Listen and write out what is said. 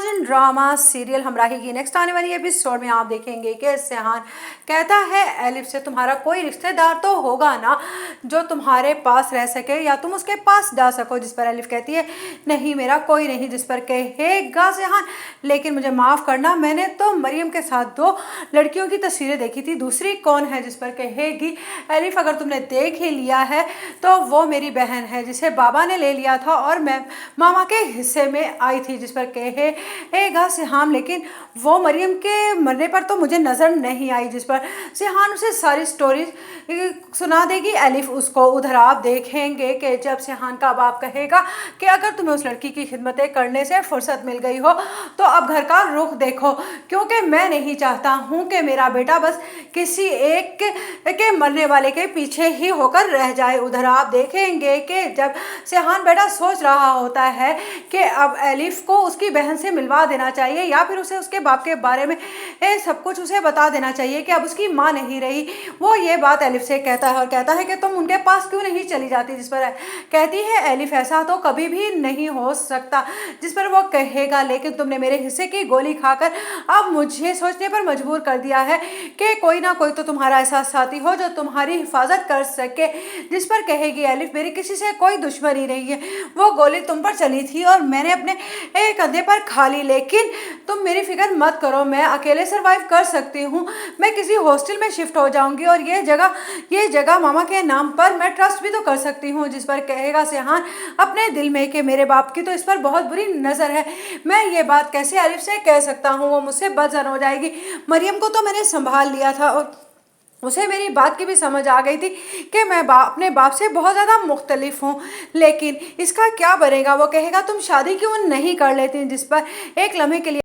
नाज़रीन, drama serial हमराही की next आने वाली एपिसोड में आप देखेंगे कि सेहान कहता है एलिफ से, तुम्हारा कोई रिश्तेदार तो होगा ना जो तुम्हारे पास रह सके या तुम उसके पास जा सको। जिस पर एलिफ कहती है नहीं, मेरा कोई नहीं। जिस पर कहेगा सेहान लेकिन मुझे माफ़ करना, मैंने तो मरियम के साथ 2 लड़कियों की तस्वीरें देखी थी, दूसरी कौन है। जिस पर कहेगी एलिफ अगर तुमने देख ही लिया है तो वो मेरी बहन है जिसे बाबा ने ले लिया था और मैं मामा के हिस्से में आई थी। जिस पर कहेगा सेहान लेकिन वो मरियम के मरने पर तो मुझे नज़र नहीं आई। जिस पर सेहान उसे सारी स्टोरी सुना देगी एलिफ उसको। उधर आप देखेंगे कि जब सेहान का बाप कहेगा कि अगर तुम्हें उस लड़की की खिदमतें करने से फुर्सत मिल गई हो तो अब घर का रुख देखो, क्योंकि मैं नहीं चाहता हूँ कि मेरा बेटा बस किसी एक के मरने वाले के पीछे ही होकर रह जाए। उधर आप देखेंगे कि जब सेहान बेटा सोच रहा होता है कि अब एलिफ को उसकी बहन से मिलवा देना चाहिए या फिर उसे उसके बाप के बारे में सब कुछ उसे बता देना चाहिए कि अब उसकी माँ नहीं रही, वो ये बात एलिफ से कहता है और कहता है कि तुम उनके पास क्यों नहीं चली जाती। जिस पर कहती है एलिफ ऐसा तो कभी भी नहीं हो सकता। जिस पर वो कहेगा लेकिन तुमने मेरे हिस्से की गोली खाकर अब मुझे सोचने पर मजबूर कर दिया है कि कोई ना कोई तो तुम्हारा ऐसा साथी हो जो तुम्हारी हिफाजत कर सके। जिस पर कहेगी एलिफ मेरी किसी से कोई दुश्मनी नहीं है, वो गोली तुम पर चली थी और मैंने अपने कंधे पर खा ली, लेकिन तुम मेरी फिक्र मत करो, मैं अकेले सरवाइव कर सकती हूँ। मैं किसी हॉस्टल में शिफ्ट हो जाऊंगी और ये जगह मामा के नाम पर मैं ट्रस्ट भी तो कर सकती हूँ। जिस पर कहेगा सेहान अपने दिल में कि मेरे बाप की तो इस पर बहुत बुरी नज़र है, मैं ये बात कैसे एलिफ से कह सकता हूँ, वो मुझसे बदजन हो जाएगी। मरियम को तो मैंने संभाल लिया था और उसे मेरी बात की भी समझ आ गई थी कि मैं अपने बाप से बहुत ज़्यादा मुख्तलिफ हूँ, लेकिन इसका क्या बनेगा। वो कहेगा तुम शादी क्यों नहीं कर लेती। जिस पर एक लम्हे के लिए